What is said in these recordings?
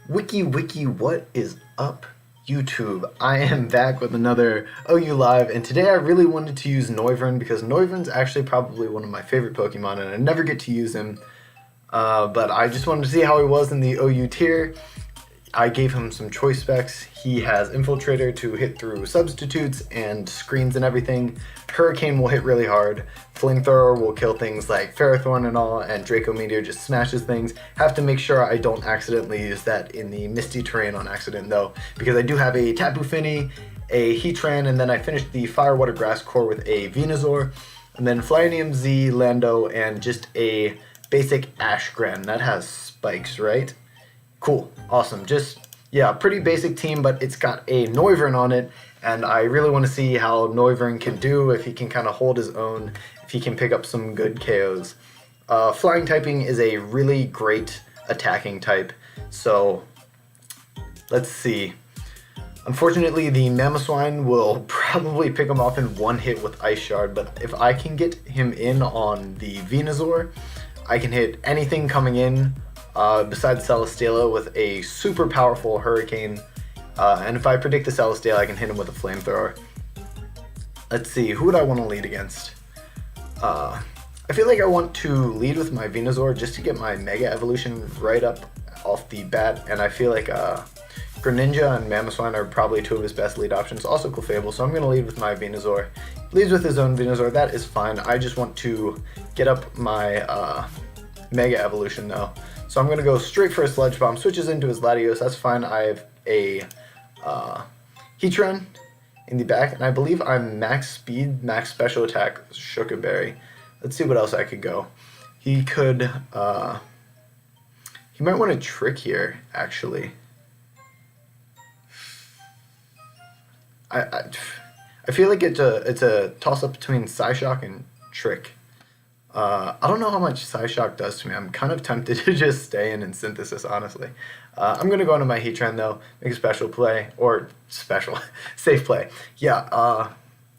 Wiki wiki, what is up, YouTube? I am back with another OU Live, and today I really wanted to use Noivern because Noivern's actually probably one of my favorite Pokemon, and I never get to use him. But I just wanted to see how he was in the OU tier. I gave him some choice specs. He has Infiltrator to hit through substitutes and screens and everything. Hurricane will hit really hard. Flamethrower will kill things like Ferrothorn and all, and Draco Meteor just smashes things. Have to make sure I don't accidentally use that in the misty terrain on accident though, because I do have a Tapu Fini, a Heatran, and then I finished the Fire Water Grass core with a Venusaur, and then Flyinium Z, Lando, and just a basic Ashgren. That has spikes, right? Cool, awesome. Just, yeah, pretty basic team, but it's got a Noivern on it, and I really want to see how Noivern can do, if he can kind of hold his own, if he can pick up some good KOs. Flying typing is a really great attacking type, so let's see. Unfortunately, the Mamoswine will probably pick him off in one hit with Ice Shard, but if I can get him in on the Venusaur, I can hit anything coming in besides Celesteela with a super powerful Hurricane, and if I predict the Celesteela, I can hit him with a Flamethrower. Let's see, who would I want to lead against? I feel like I want to lead with my Venusaur just to get my Mega Evolution right up off the bat, and I feel like Greninja and Mamoswine are probably two of his best lead options, also Clefable, so I'm going to lead with my Venusaur. Leads with his own Venusaur, that is fine. I just want to get up my Mega Evolution though. So I'm going to go straight for a Sludge Bomb, switches into his Latios, that's fine. I have a Heatran in the back, and I believe I'm max speed, max special attack, Sugar Berry. Let's see what else I could go. He could, he might want to Trick here, actually. I feel like it's a toss-up between Psyshock and Trick. I don't know how much Psyshock does to me. I'm kind of tempted to just stay in Synthesis, honestly. I'm going to go into my Heatran, though, make a special play, or safe play. Yeah,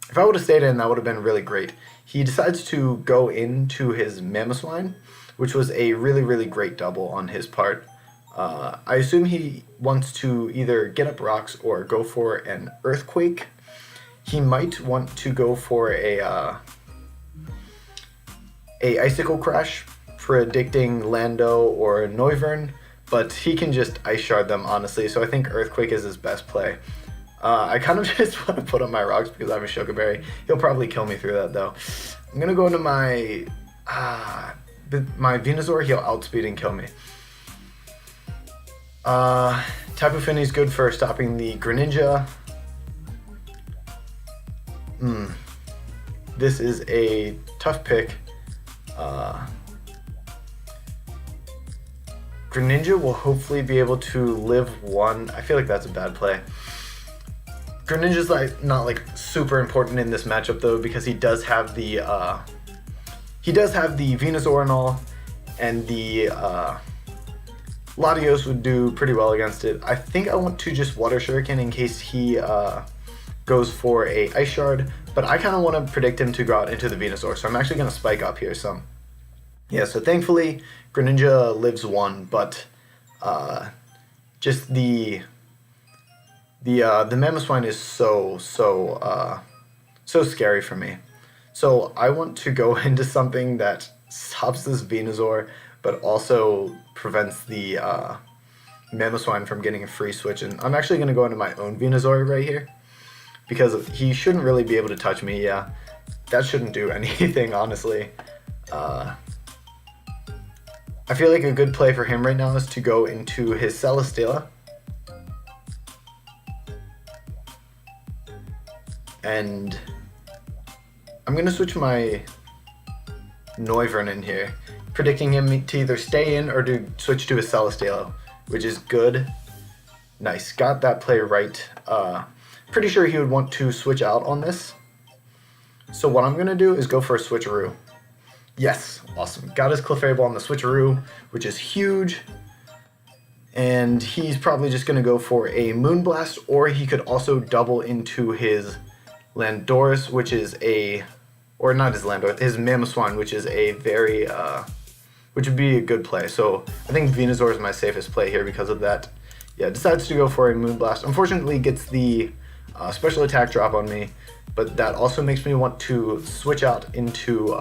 if I would have stayed in, that would have been really great. He decides to go into his Mamoswine, which was a really, really great double on his part. I assume he wants to either get up rocks or go for an Earthquake. He might want to go for a Icicle Crash, predicting Lando or Noivern, but he can just Ice Shard them, honestly, so I think Earthquake is his best play. I kind of just want to put up my rocks because I have a Sugar Berry. He'll probably kill me through that, though. I'm going to go into my Venusaur. He'll outspeed and kill me. Tapu Fini is good for stopping the Greninja. This is a tough pick. Greninja will hopefully be able to live one. I feel like that's a bad play. Greninja's not super important in this matchup though, because he does have the Venusaur and all, and the Latios would do pretty well against it. I think I want to just Water Shuriken in case he goes for a Ice Shard, but I kind of want to predict him to go out into the Venusaur, so I'm actually going to spike up here some. Yeah, so thankfully Greninja lives one, but just the Mamoswine is so scary for me. So I want to go into something that stops this Venusaur, but also prevents the Mamoswine from getting a free switch. And I'm actually going to go into my own Venusaur right here, because he shouldn't really be able to touch me. Yeah, that shouldn't do anything, honestly. I feel like a good play for him right now is to go into his Celesteela. And I'm going to switch my Noivern in here, predicting him to either stay in or to switch to a Celesteela, which is good. Nice, got that play right. Pretty sure he would want to switch out on this. So what I'm going to do is go for a switcheroo. Yes, awesome. Got his Clefable on the switcheroo, which is huge. And he's probably just going to go for a Moonblast, or he could also double into his Landorus, which is or not his Landorus, his Mamoswine, which is a which would be a good play. So I think Venusaur is my safest play here because of that. Yeah, decides to go for a Moonblast. Unfortunately, gets the special attack drop on me, but that also makes me want to switch out into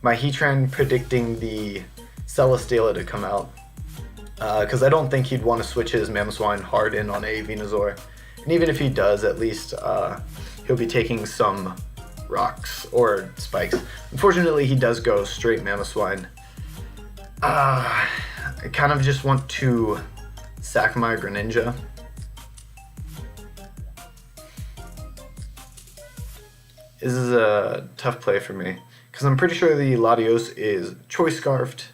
my Heatran, predicting the Celesteela to come out. Because I don't think he'd want to switch his Mamoswine hard in on a Venusaur. And even if he does, at least he'll be taking some rocks or spikes. Unfortunately, he does go straight Mamoswine. I kind of just want to sack my Greninja. This is a tough play for me, because I'm pretty sure the Latios is Choice Scarfed.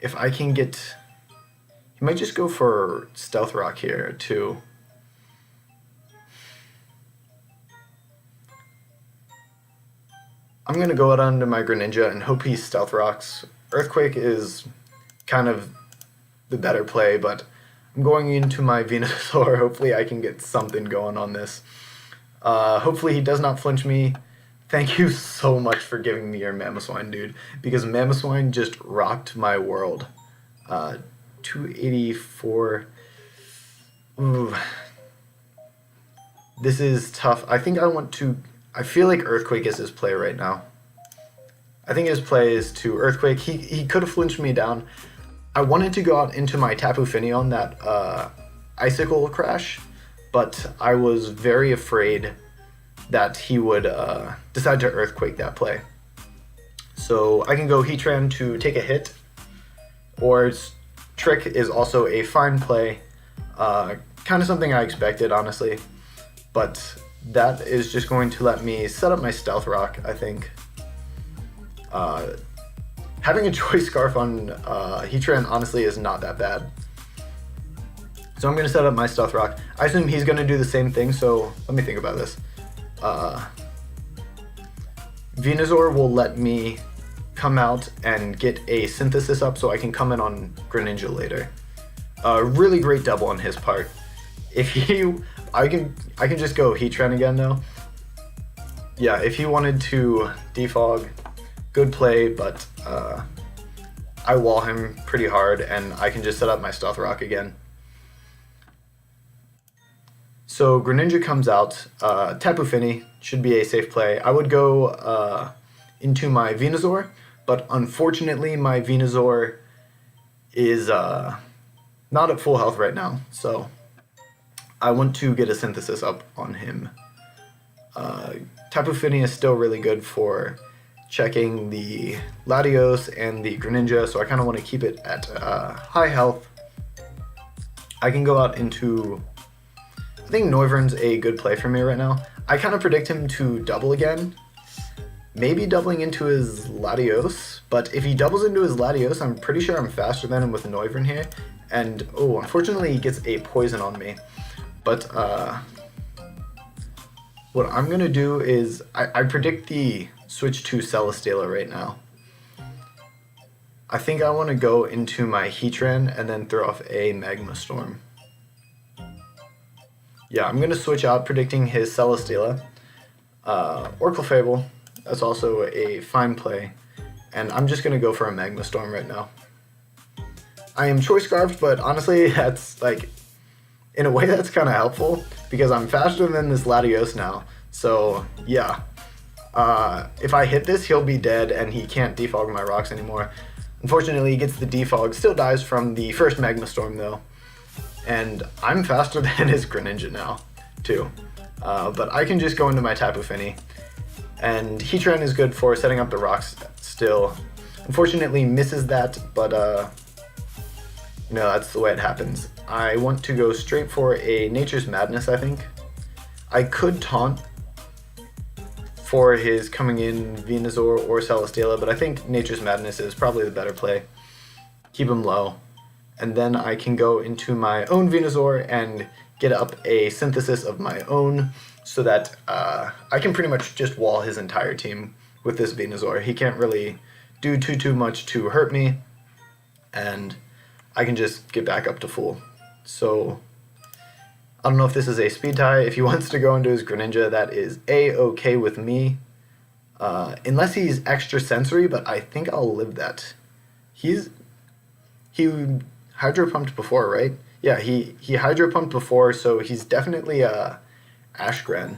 If I can get... He might just go for Stealth Rock here, too. I'm going to go out onto my Greninja and hope he Stealth Rocks. Earthquake is kind of the better play, but I'm going into my Venusaur. Hopefully I can get something going on this. Hopefully he does not flinch me. Thank you so much for giving me your Mamoswine, dude, because Mamoswine just rocked my world. 284. Ooh. This is tough. I think I want to... I feel like Earthquake is his play right now. I think his play is to Earthquake. He could have flinched me down. I wanted to go out into my Tapu Fini on that Icicle Crash, but I was very afraid that he would decide to Earthquake that play. So I can go Heatran to take a hit, or Trick is also a fine play. Kind of something I expected, honestly, but that is just going to let me set up my Stealth Rock, I think. Having a Choice Scarf on Heatran, honestly, is not that bad. So I'm going to set up my Stealth Rock. I assume he's going to do the same thing, so let me think about this. Venusaur will let me come out and get a Synthesis up so I can come in on Greninja later. Really great double on his part. If he... I can just go Heatran again, though. Yeah, if he wanted to defog, good play, but I wall him pretty hard, and I can just set up my Stealth Rock again. So Greninja comes out. Tapu Fini should be a safe play. I would go into my Venusaur, but unfortunately my Venusaur is not at full health right now, so I want to get a Synthesis up on him. Tapu Fini is still really good for checking the Latios and the Greninja, so I kind of want to keep it at high health. I can go out into... I think Noivern's a good play for me right now. I kind of predict him to double again. Maybe doubling into his Latios, but if he doubles into his Latios, I'm pretty sure I'm faster than him with Noivern here. And, oh, unfortunately he gets a poison on me. But, what I'm going to do is, I predict the switch to Celesteela right now. I think I want to go into my Heatran and then throw off a Magma Storm. Yeah, I'm going to switch out, predicting his Celesteela. Oracle Fable, that's also a fine play. And I'm just going to go for a Magma Storm right now. I am Choice Scarfed, but honestly, that's like... in a way, that's kind of helpful, because I'm faster than this Latios now. So, yeah. If I hit this, he'll be dead, and he can't defog my rocks anymore. Unfortunately, he gets the defog. Still dies from the first Magma Storm, though. And I'm faster than his Greninja now, too. But I can just go into my Tapu Fini. And Heatran is good for setting up the rocks still. Unfortunately, misses that, but... you know, that's the way it happens. I want to go straight for a Nature's Madness, I think. I could taunt for his coming in Venusaur or Celesteela, but I think Nature's Madness is probably the better play. Keep him low. And then I can go into my own Venusaur and get up a Synthesis of my own so that I can pretty much just wall his entire team with this Venusaur. He can't really do too much to hurt me, and I can just get back up to full. So, I don't know if this is a speed tie. If he wants to go into his Greninja, that is A-okay with me. Unless he's extra sensory, but I think I'll live that. hydro pumped before, right? Yeah, he hydro pumped before, so he's definitely Ashgren.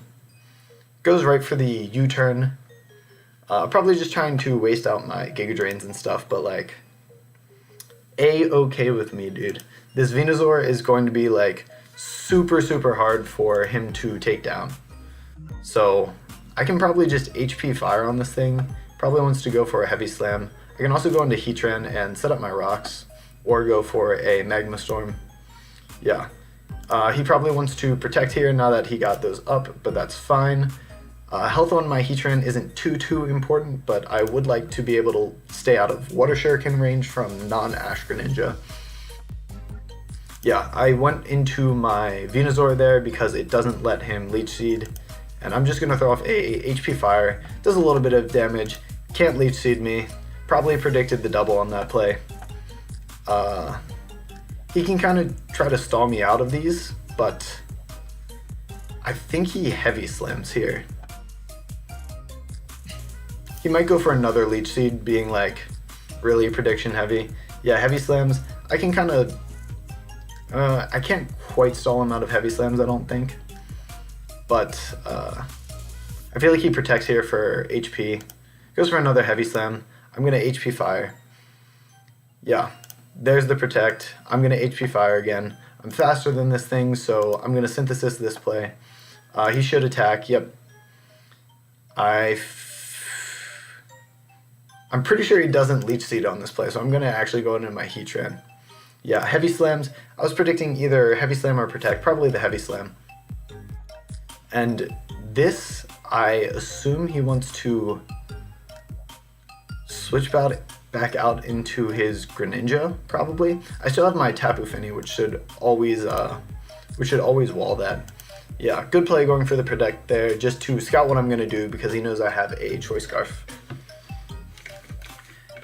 Goes right for the U-turn. Probably just trying to waste out my Giga Drains and stuff, but like, A-okay with me, dude. This Venusaur is going to be like super, super hard for him to take down. So I can probably just HP Fire on this thing. Probably wants to go for a Heavy Slam. I can also go into Heatran and set up my rocks, or go for a Magma Storm. Yeah. He probably wants to protect here now that he got those up, but that's fine. Health on my Heatran isn't too important, but I would like to be able to stay out of Water Shuriken range from non-Ash Greninja. Yeah, I went into my Venusaur there because it doesn't let him Leech Seed, and I'm just going to throw off a HP Fire. Does a little bit of damage, can't Leech Seed me. Probably predicted the double on that play. He can kind of try to stall me out of these, but I think he Heavy Slams here. He might go for another Leech Seed, being like really prediction heavy. Yeah, Heavy Slams. I can kind of... I can't quite stall him out of Heavy Slams, I don't think. But I feel like he protects here for HP. Goes for another Heavy Slam. I'm going to HP Fire. Yeah, there's the protect. I'm going to HP Fire again. I'm faster than this thing, so I'm going to Synthesis this play. He should attack. Yep. I'm pretty sure he doesn't Leech Seed on this play, so I'm going to actually go into my Heatran. Yeah, Heavy Slams. I was predicting either Heavy Slam or Protect, probably the Heavy Slam. And this, I assume he wants to switch back out into his Greninja, probably. I still have my Tapu Fini, which should always wall that. Yeah, good play going for the Protect there, just to scout what I'm going to do because he knows I have a Choice Scarf.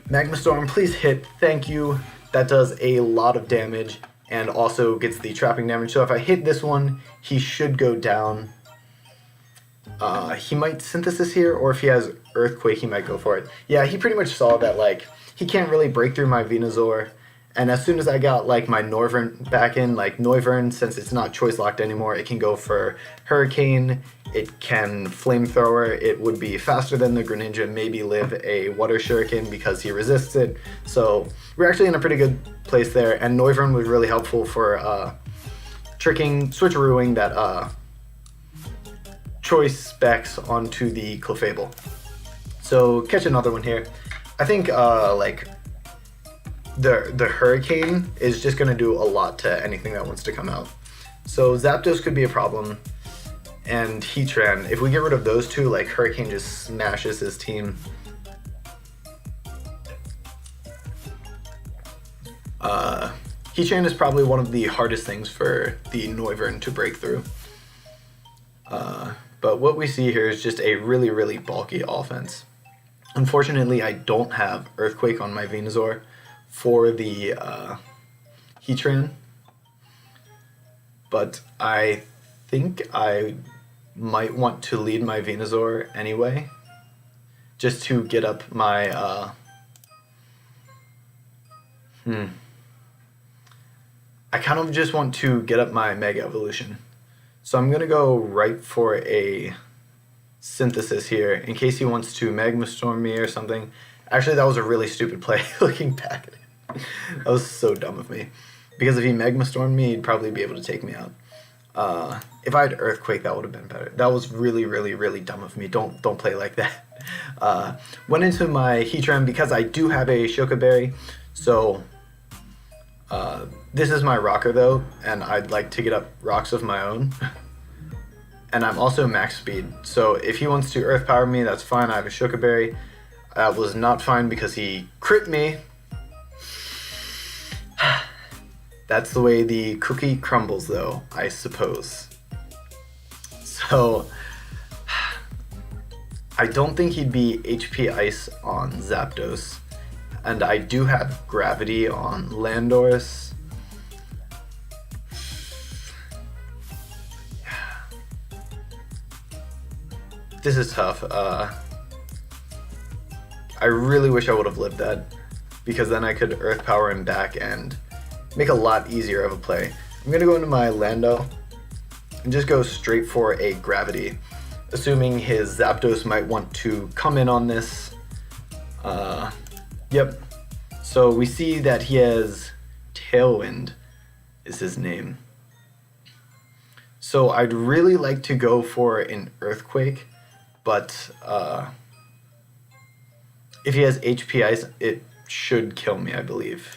Magma Storm, please hit, thank you. That does a lot of damage and also gets the trapping damage. So if I hit this one, he should go down. He might Synthesis here, or if he has Earthquake, he might go for it. Yeah, he pretty much saw that, like, he can't really break through my Venusaur. And as soon as I got, like, my Noivern back in, like, Noivern, since it's not choice locked anymore, it can go for Hurricane, it can Flamethrower, it would be faster than the Greninja, maybe live a Water Shuriken because he resists it. So we're actually in a pretty good place there, and Noivern was really helpful for switcherooing that choice specs onto the Clefable. So catch another one here. I think like the Hurricane is just gonna do a lot to anything that wants to come out. So Zapdos could be a problem, and Heatran. If we get rid of those two, like Hurricane just smashes his team. Heatran is probably one of the hardest things for the Noivern to break through. But what we see here is just a really, really bulky offense. Unfortunately, I don't have Earthquake on my Venusaur for the Heatran, but I think I might want to lead my Venusaur anyway, just to get up my I kind of just want to get up my Mega Evolution. So I'm gonna go right for a Synthesis here in case he wants to Magma Storm me or something. Actually, that was a really stupid play looking back at it. That was so dumb of me. Because if he Magma Stormed me, he'd probably be able to take me out. If I had Earthquake, that would have been better. That was really, really, really dumb of me. Don't play like that. Went into my Heatran because I do have a Shoka Berry. So this is my rocker though, and I'd like to get up rocks of my own. And I'm also max speed, so if he wants to Earth Power me, that's fine. I have a Shoka Berry. That was not fine because he crit me. That's the way the cookie crumbles though, I suppose. So I don't think he'd be HP Ice on Zapdos. And I do have Gravity on Landorus. This is tough. I really wish I would have lived that, because then I could Earth Power him back and make a lot easier of a play. I'm going to go into my Lando and just go straight for a Gravity, assuming his Zapdos might want to come in on this. Yep. So we see that he has Tailwind is his name. So I'd really like to go for an Earthquake, but if he has HP Ice, it should kill me, I believe.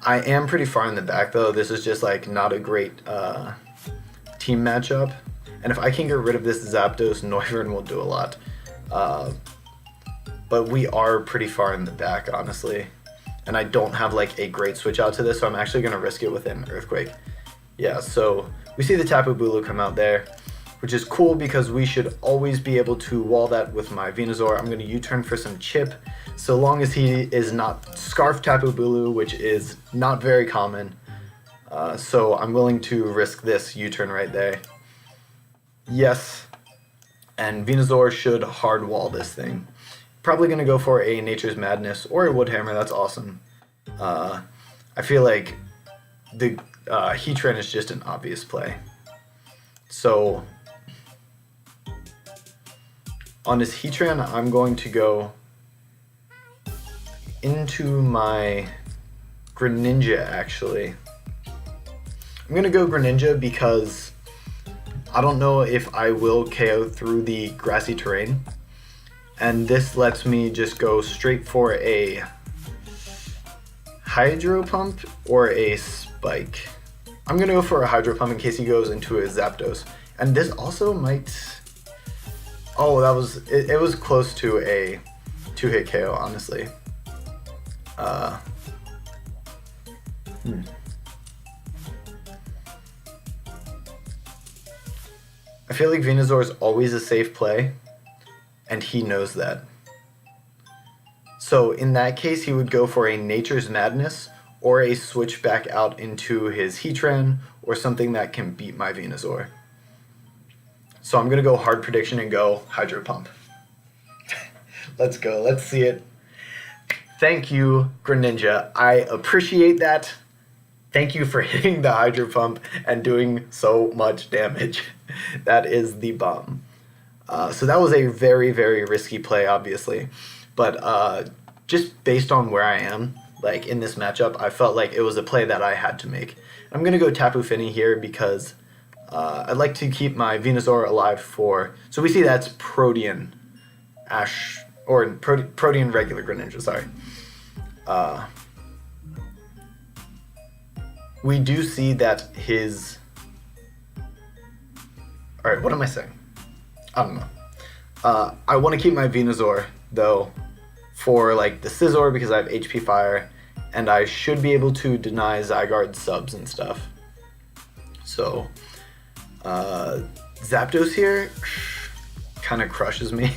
I am pretty far in the back though. This is just like not a great team matchup. And if I can get rid of this Zapdos, Noivern will do a lot. But we are pretty far in the back, honestly. And I don't have like a great switch out to this, so I'm actually going to risk it with an Earthquake. Yeah, so we see the Tapu Bulu come out there, which is cool because we should always be able to wall that with my Venusaur. I'm going to U-turn for some chip, so long as he is not Scarf Tapu Bulu, which is not very common. So I'm willing to risk this U-turn right there. Yes, and Venusaur should hard wall this thing. Probably going to go for a Nature's Madness or a Wood Hammer. That's awesome. I feel like the Heatran is just an obvious play. So on this Heatran, I'm going to go into my Greninja, actually. I'm going to go Greninja because I don't know if I will KO through the grassy terrain. And this lets me just go straight for a Hydro Pump or a Spike. I'm going to go for a Hydro Pump in case he goes into a Zapdos. And this also might... Oh, that was... It was close to a 2-hit KO, honestly. I feel like Venusaur is always a safe play, and he knows that. So in that case, he would go for a Nature's Madness or a switch back out into his Heatran or something that can beat my Venusaur. So I'm going to go hard prediction and go Hydro Pump. Let's go. Let's see it. Thank you, Greninja. I appreciate that. Thank you for hitting the Hydro Pump and doing so much damage. That is the bomb. So that was a very, very risky play, obviously. But just based on where I am, like in this matchup, I felt like it was a play that I had to make. I'm going to go Tapu Fini here because I'd like to keep my Venusaur alive for... So we see that's Protean Ash... Or Protean regular Greninja, sorry. We do see that his... Alright, what am I saying? I don't know. I want to keep my Venusaur, though, for like the Scizor because I have HP Fire, and I should be able to deny Zygarde subs and stuff. So, Zapdos here kind of crushes me.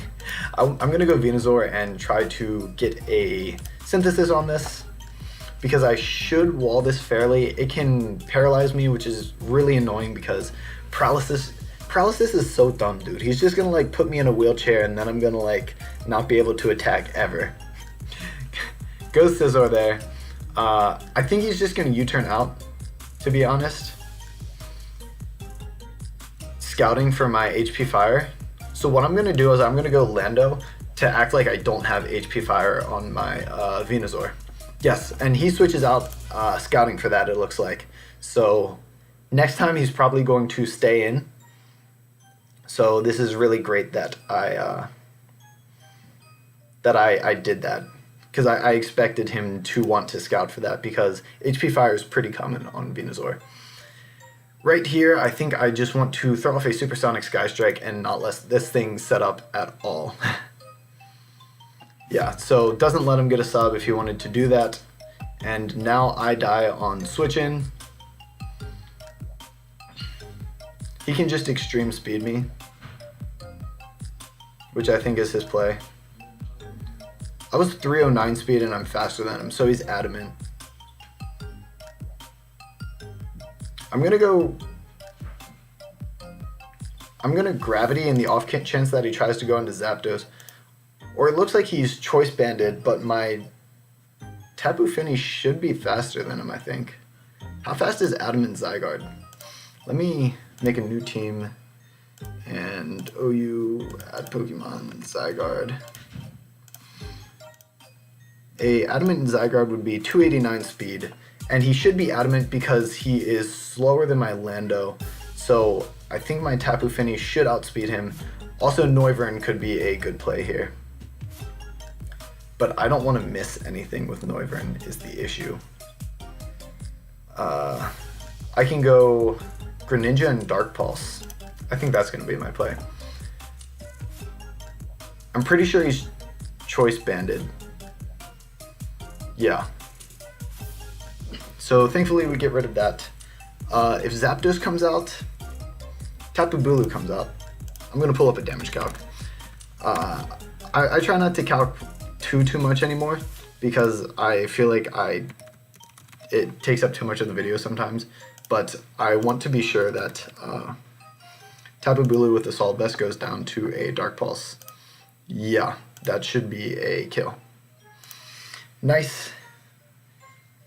I'm going to go Venusaur and try to get a Synthesis on this, because I should wall this fairly. It can paralyze me, which is really annoying because Paralysis is so dumb, dude. He's just gonna like put me in a wheelchair and then I'm gonna like not be able to attack ever. Go Scizor there. I think he's just gonna U-turn out, to be honest. Scouting for my HP Fire. So what I'm gonna do is I'm gonna go Lando to act like I don't have HP Fire on my Venusaur. Yes, and he switches out Scouting for that, it looks like. So next time he's probably going to stay in. So this is really great that I did that, because I expected him to want to scout for that because HP Fire is pretty common on Venusaur. Right here, I think I just want to throw off a Supersonic Sky Strike and not let this thing set up at all. Yeah, so doesn't let him get a sub if he wanted to do that. And now I die on switch in. He can just extreme speed me, which I think is his play. I was 309 speed and I'm faster than him, so he's adamant. I'm gonna Gravity in the off chance that he tries to go into Zapdos. Or it looks like he's choice banded, but my Tapu Fini should be faster than him, I think. How fast is Adamant Zygarde? Let me make a new team and OU add Pokemon Zygarde. A Adamant Zygarde would be 289 speed, and he should be Adamant because he is slower than my Lando, so I think my Tapu Fini should outspeed him. Also, Noivern could be a good play here. But I don't want to miss anything with Noivern is the issue. I can go Greninja and Dark Pulse. I think that's going to be my play. I'm pretty sure he's choice banded. Yeah. So thankfully we get rid of that. If Zapdos comes out, Tapu Bulu comes out, I'm going to pull up a damage calc. I try not to calc too much anymore because I feel like it takes up too much of the video sometimes, but I want to be sure that Tapu Bulu with Assault Vest goes down to a Dark Pulse. Yeah, that should be a kill. Nice.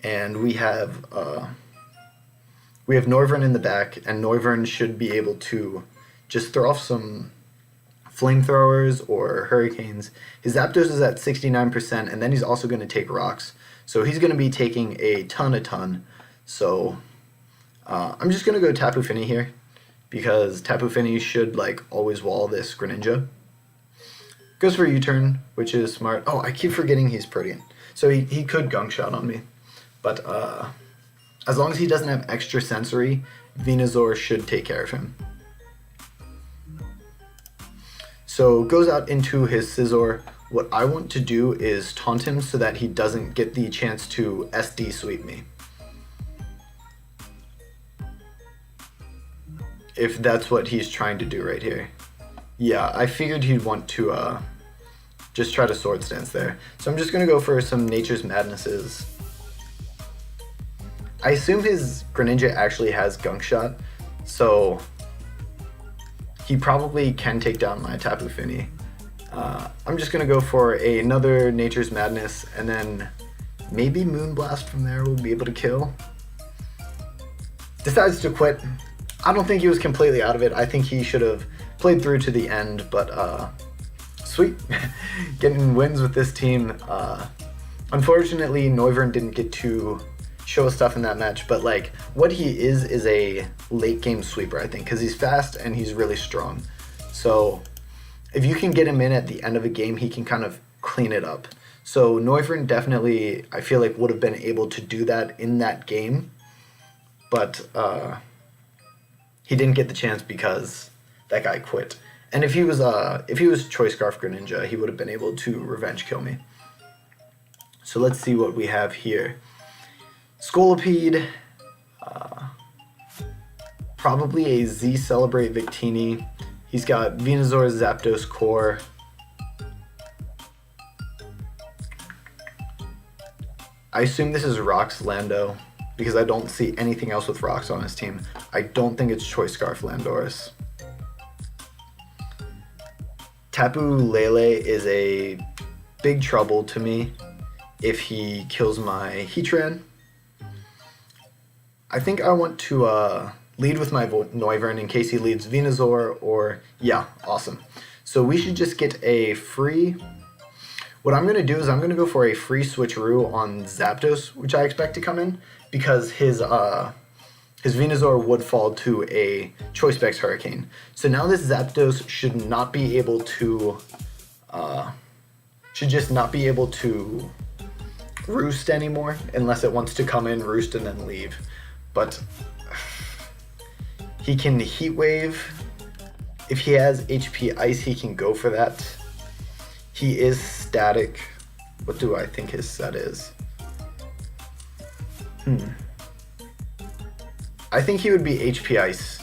And we have Noivern in the back, and Noivern should be able to just throw off some flamethrowers or hurricanes. His Zapdos is at 69%, and then he's also going to take rocks. So he's going to be taking a ton. So I'm just going to go Tapu Fini here, because Tapu Fini should like always wall this Greninja. Goes for a U-turn, which is smart. Oh, I keep forgetting he's Protean. So he could Gunk Shot on me. But as long as he doesn't have extra sensory, Venusaur should take care of him. So goes out into his Scizor. What I want to do is taunt him so that he doesn't get the chance to SD sweep me. If that's what he's trying to do right here. Yeah, I figured he'd want to just try to Sword Stance there. So I'm just going to go for some Nature's Madnesses. I assume his Greninja actually has Gunk Shot, so he probably can take down my Tapu Fini. I'm just going to go for another Nature's Madness, and then maybe Moonblast from there will be able to kill. Decides to quit. I don't think he was completely out of it. I think he should have played through to the end, but sweet. Getting wins with this team. Unfortunately, Noivern didn't get to show stuff in that match, but like what he is a late game sweeper, I think, because he's fast and he's really strong. So if you can get him in at the end of a game, he can kind of clean it up. So Noivern definitely, I feel like, would have been able to do that in that game, but he didn't get the chance because that guy quit. And if he was Choice Scarf Greninja, he would have been able to revenge kill me. So let's see what we have here. Scolipede, probably a Z Celebrate Victini. He's got Venusaur, Zapdos, Core. I assume this is Rocks Lando, because I don't see anything else with Rocks on his team. I don't think it's Choice Scarf Landorus. Tapu Lele is a big trouble to me if he kills my Heatran. I think I want to lead with my Noivern in case he leads Venusaur, or yeah, awesome. So we should just get a free... What I'm going to do is I'm going to go for a free switcheroo on Zapdos, which I expect to come in, because his Venusaur would fall to a Choice Specs Hurricane. So now this Zapdos should not be able to... should just not be able to roost anymore, unless it wants to come in, roost, and then leave. But he can Heat Wave. If he has HP Ice, he can go for that. He is static. What do I think his set is? I think he would be HP Ice,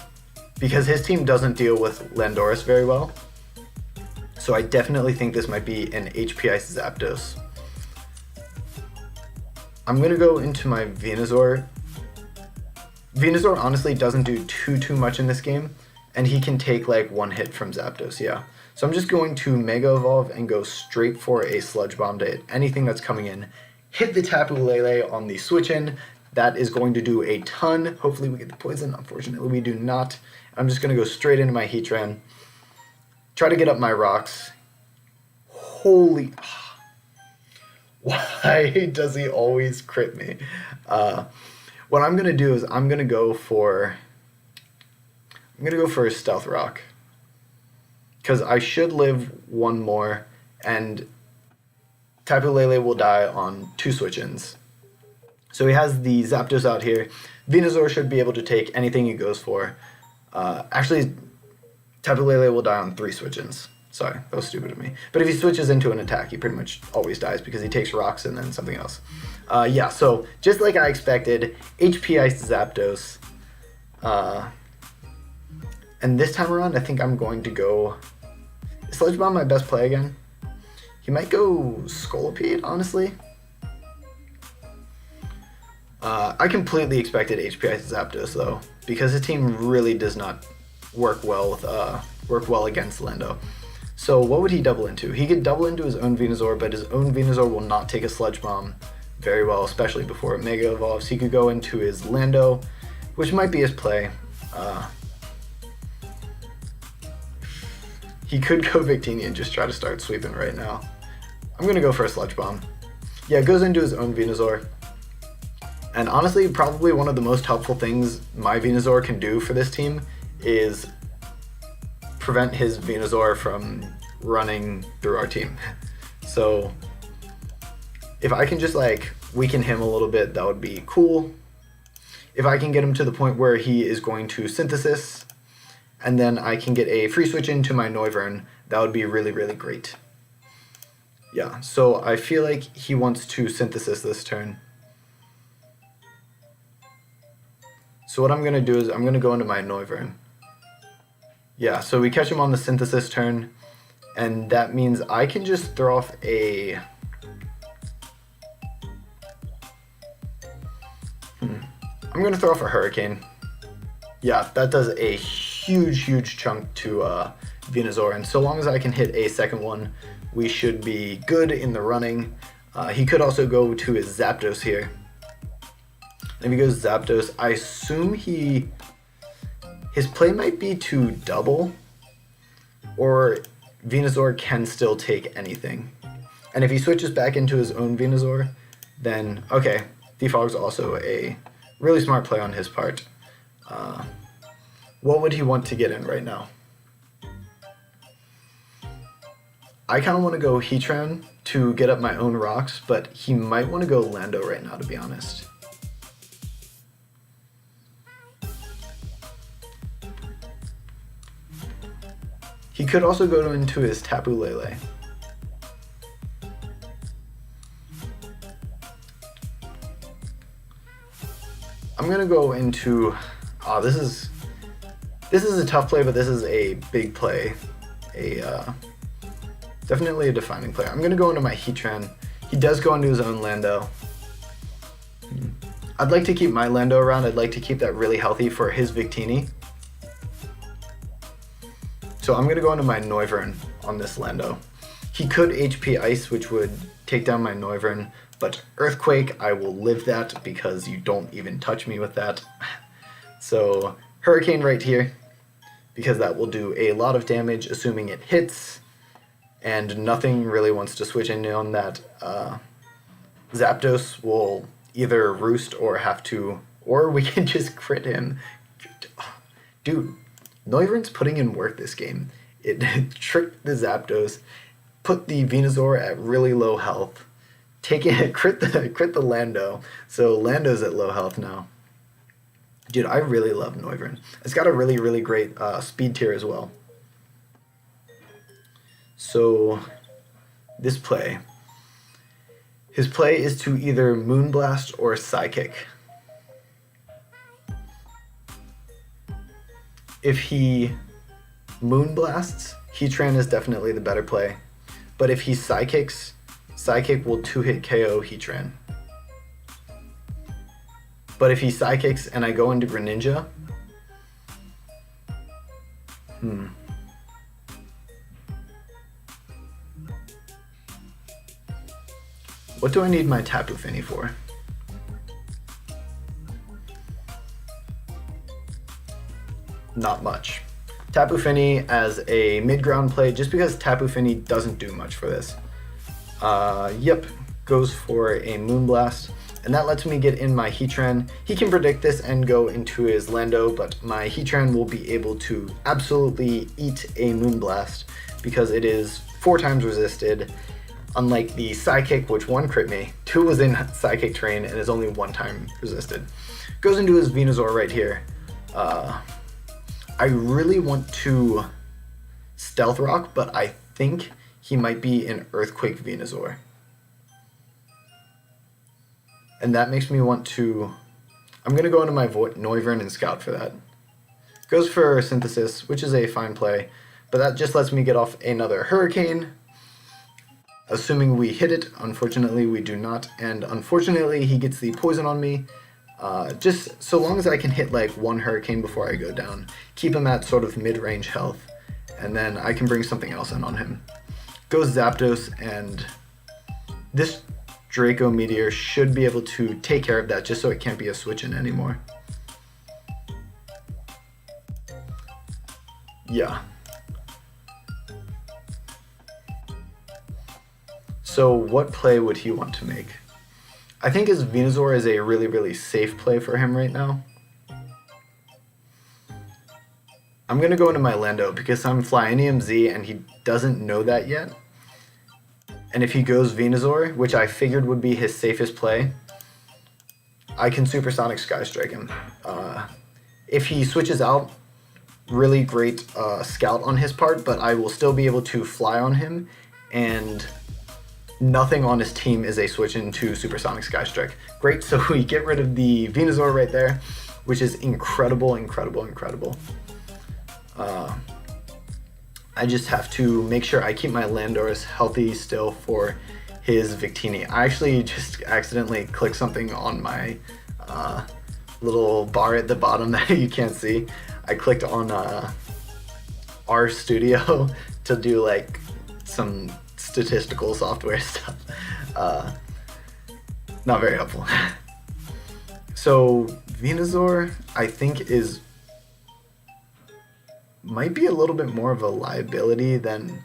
because his team doesn't deal with Landorus very well. So I definitely think this might be an HP Ice Zapdos. I'm going to go into my Venusaur. Venusaur honestly doesn't do too much in this game, and he can take like one hit from Zapdos, yeah. So I'm just going to Mega Evolve and go straight for a Sludge Bomb to hit anything that's coming in. Hit the Tapu Lele on the switch in. That is going to do a ton. Hopefully we get the poison. Unfortunately, we do not. I'm just going to go straight into my Heatran. Try to get up my rocks. Holy... Why does he always crit me? What I'm going to do is I'm going to go for a Stealth Rock. Because I should live one more, and Tapu Lele will die on 2 switch-ins. So he has the Zapdos out here. Venusaur should be able to take anything he goes for. Actually, Tapu Lele will die on 3 switch-ins. Sorry, that was stupid of me. But if he switches into an attack, he pretty much always dies because he takes rocks and then something else. Yeah, so just like I expected, HP Ice Zapdos. And this time around, I think I'm going to go... Is Sludge Bomb my best play again? He might go Scolipede, honestly. I completely expected HP Ice Zapdos, though, because his team really does not work well against Lando. So what would he double into? He could double into his own Venusaur, but his own Venusaur will not take a Sludge Bomb very well, especially before it Mega Evolves. He could go into his Lando, which might be his play. He could go Victini and just try to start sweeping right now. I'm going to go for a Sludge Bomb. Yeah, it goes into his own Venusaur. And honestly, probably one of the most helpful things my Venusaur can do for this team is prevent his Venusaur from running through our team. So if I can just like weaken him a little bit, that would be cool. If I can get him to the point where he is going to Synthesis, and then I can get a free switch into my Noivern, that would be really, really great. Yeah, so I feel like he wants to Synthesis this turn. So what I'm going to do is I'm going to go into my Noivern. Yeah, so we catch him on the Synthesis turn, and that means I can just throw off a... I'm going to throw off a Hurricane. Yeah, that does a huge, huge chunk to Venusaur, and so long as I can hit a second one, we should be good in the running. He could also go to his Zapdos here. If he goes Zapdos, I assume his play might be to double, or Venusaur can still take anything. And if he switches back into his own Venusaur, then, okay, Defog's also a really smart play on his part. What would he want to get in right now? I kind of want to go Heatran to get up my own rocks, but he might want to go Lando right now, to be honest. He could also go into his Tapu Lele. I'm gonna go into... this is a tough play, but this is a big play. Definitely a defining play. I'm gonna go into my Heatran. He does go into his own Lando. I'd like to keep my Lando around. I'd like to keep that really healthy for his Victini. So I'm gonna go into my Noivern on this Lando. He could HP Ice, which would take down my Noivern, but Earthquake, I will live that because you don't even touch me with that. So Hurricane right here, because that will do a lot of damage, assuming it hits, and nothing really wants to switch in on that. Zapdos will either roost or have to, or we can just crit him. Dude, Noivern's putting in work this game. It tricked the Zapdos, put the Venusaur at really low health, crit the Lando, so Lando's at low health now. Dude, I really love Noivern. It's got a really, really great speed tier as well. So, this play. His play is to either Moonblast or Psychic. If he Moonblasts, Heatran is definitely the better play. But if he Psychics, Psychic will 2-hit KO Heatran. But if he Psychics and I go into Greninja, What do I need my Tapu Fini for? Not much. Tapu Fini as a mid-ground play, just because Tapu Fini doesn't do much for this. Yep, goes for a Moonblast, and that lets me get in my Heatran. He can predict this and go into his Lando, but my Heatran will be able to absolutely eat a Moonblast because it is 4 times resisted, unlike the Psychic, which 1 crit me, 2 was in Psychic terrain, and is only 1 time resisted. Goes into his Venusaur right here. I really want to Stealth Rock, but I think he might be an Earthquake Venusaur. And that makes me want to... I'm going to go into my Boi Noivern and Scout for that. Goes for Synthesis, which is a fine play, but that just lets me get off another Hurricane. Assuming we hit it, unfortunately we do not, and unfortunately he gets the poison on me. Just so long as I can hit like 1 Hurricane before I go down, keep him at sort of mid-range health, and then I can bring something else in on him. Goes Zapdos, and this Draco Meteor should be able to take care of that just so it can't be a switch-in anymore. Yeah. So what play would he want to make? I think his Venusaur is a really, really safe play for him right now. I'm going to go into my Lando because I'm Flyinium Z and he doesn't know that yet. And if he goes Venusaur, which I figured would be his safest play, I can Supersonic Sky Strike him. If he switches out, really great Scout on his part, but I will still be able to fly on him, and nothing on his team is a switch into Supersonic Sky Strike. Great, so we get rid of the Venusaur right there, which is incredible, incredible, incredible. I just have to make sure I keep my Landorus healthy still for his Victini. I actually just accidentally clicked something on my little bar at the bottom that you can't see. I clicked on R Studio to do like some statistical software stuff. Not very helpful. So Venusaur, I think, might be a little bit more of a liability than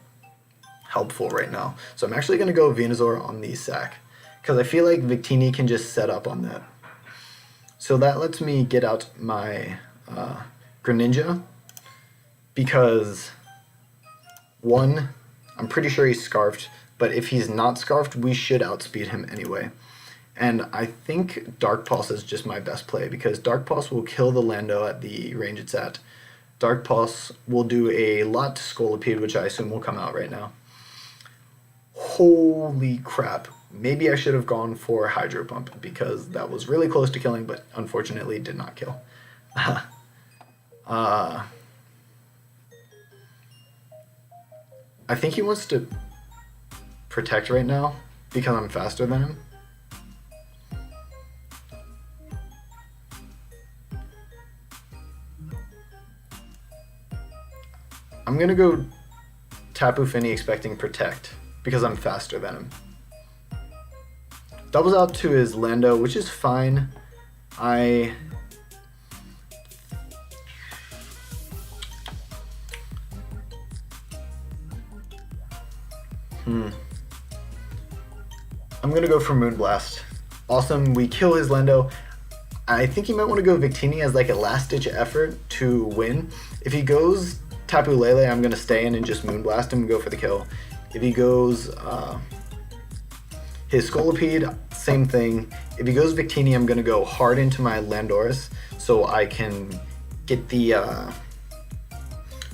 helpful right now. So I'm actually going to go Venusaur on the sack, because I feel like Victini can just set up on that. So that lets me get out my Greninja, because 1, I'm pretty sure he's Scarfed, but if he's not Scarfed, we should outspeed him anyway. And I think Dark Pulse is just my best play, because Dark Pulse will kill the Lando at the range it's at. Dark Pulse will do a lot to Scolipede, which I assume will come out right now. Holy crap. Maybe I should have gone for Hydro Pump, because that was really close to killing, but unfortunately did not kill. I think he wants to Protect right now, because I'm faster than him. I'm gonna go Tapu Fini expecting Protect, because I'm faster than him. Doubles out to his Lando, which is fine. I'm gonna go for Moonblast. Awesome, we kill his Lando. I think he might want to go Victini as like a last-ditch effort to win. If he goes Tapu Lele, I'm gonna stay in and just Moonblast him and go for the kill. If he goes his Scolipede, same thing. If he goes Victini, I'm gonna go hard into my Landorus so I can get the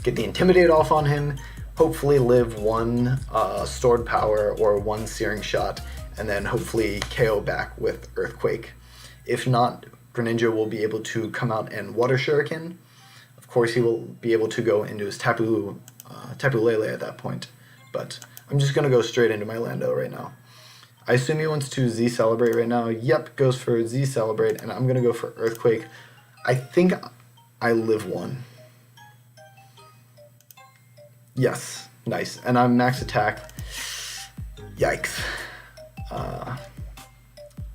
Intimidate off on him, hopefully live one Stored Power or one Searing Shot, and then hopefully KO back with Earthquake. If not, Greninja will be able to come out and Water Shuriken. Of course, he will be able to go into his Tapu Lele at that point, but I'm just going to go straight into my Lando right now. I assume he wants to Z Celebrate right now. Yep, goes for Z Celebrate, and I'm going to go for Earthquake. I think I live one. Yes, nice. And I'm max attack. Yikes.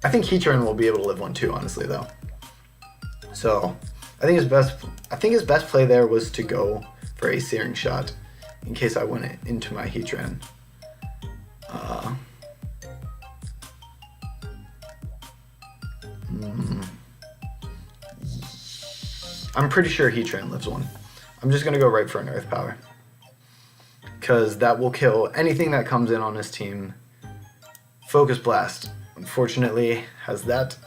I think Heatran will be able to live one too, honestly, though. So I think his best play there was to go for a Searing Shot in case I went into my Heatran. I'm pretty sure Heatran lives one. I'm just gonna go right for an Earth Power, because that will kill anything that comes in on his team. Focus Blast, unfortunately, has that.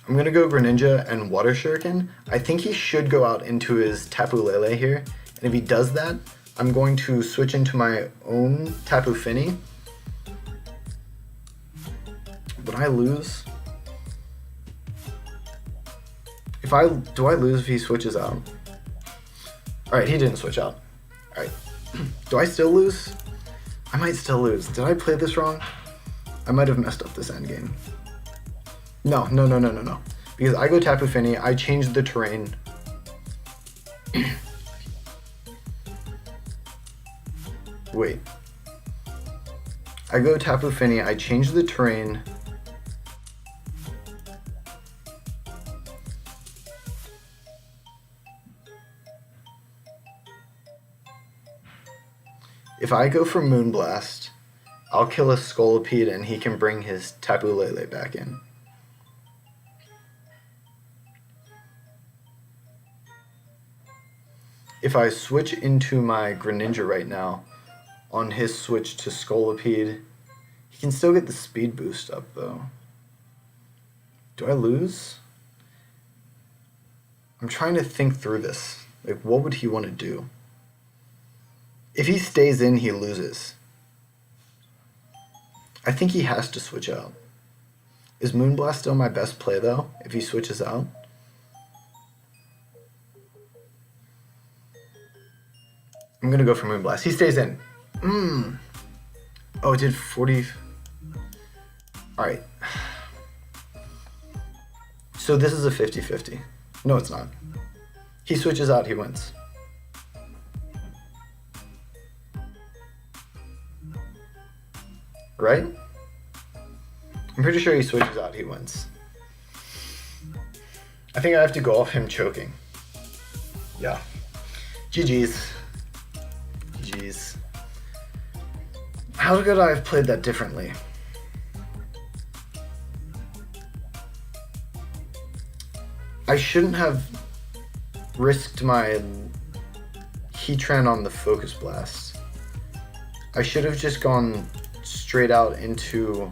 I'm gonna go Greninja and Water Shuriken. I think he should go out into his Tapu Lele here, and if he does that, I'm going to switch into my own Tapu Fini. Would I lose? Do I lose if he switches out? Alright, he didn't switch out. Alright. Do I still lose? I might still lose. Did I play this wrong? I might have messed up this endgame. No. Because I go Tapu Fini, I change the terrain. Wait. I go Tapu Fini, I change the terrain. If I go for Moonblast, I'll kill a Scolipede and he can bring his Tapu Lele back in. If I switch into my Greninja right now, on his switch to Scolipede, he can still get the speed boost up though. Do I lose? I'm trying to think through this. Like, what would he want to do? If he stays in, he loses. I think he has to switch out. Is Moonblast still my best play though, if he switches out? I'm gonna go for Moonblast. He stays in. Oh, it did 40. Alright. So this is a 50-50. No, it's not. He switches out, he wins. Right? I'm pretty sure he switches out, he wins. I think I have to go off him choking. Yeah. GG's. GG's. How could I have played that differently? I shouldn't have risked my Heatran on the Focus Blast. I should have just gone straight out into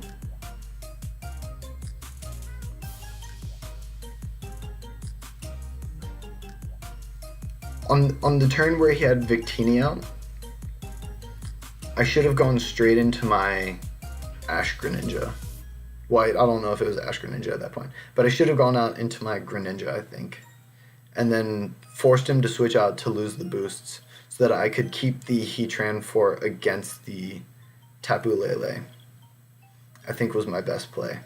on the turn where he had Victini out. I should have gone straight into my Ash Greninja. White, I don't know if it was Ash Greninja at that point, but I should have gone out into my Greninja, I think, and then forced him to switch out to lose the boosts so that I could keep the Heatran for against the Tapu Lele. I think was my best play.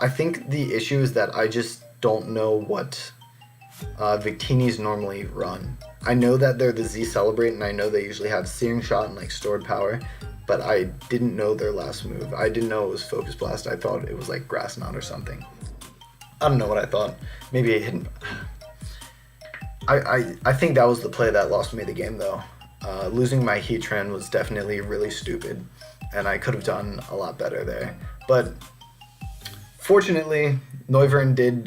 I think the issue is that I just don't know what Victinis normally run. I know that they're the Z Celebrate, and I know they usually have Searing Shot and like stored power, but I didn't know their last move. I didn't know it was Focus Blast. I thought it was like Grass Knot or something. I don't know what I thought. Maybe a hidden. I think that was the play that lost me the game though. Losing my Heatran was definitely really stupid, and I could have done a lot better there. But fortunately, Noivern did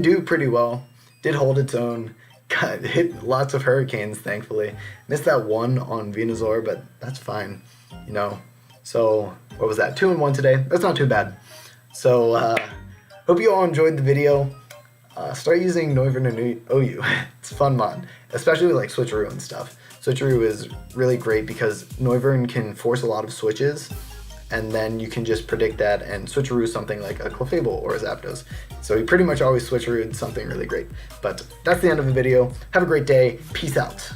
do pretty well. Did hold its own. Hit lots of hurricanes, thankfully. Missed that one on Venusaur, but that's fine, you know. So, what was that? 2-1 today. That's not too bad. So, hope you all enjoyed the video. Start using Noivern and OU. It's a fun mod, especially with like Switcheroo and stuff. Switcheroo is really great because Noivern can force a lot of switches, and then you can just predict that and Switcheroo something like a Clefable or a Zapdos. So he pretty much always Switcherooed something really great. But that's the end of the video. Have a great day. Peace out.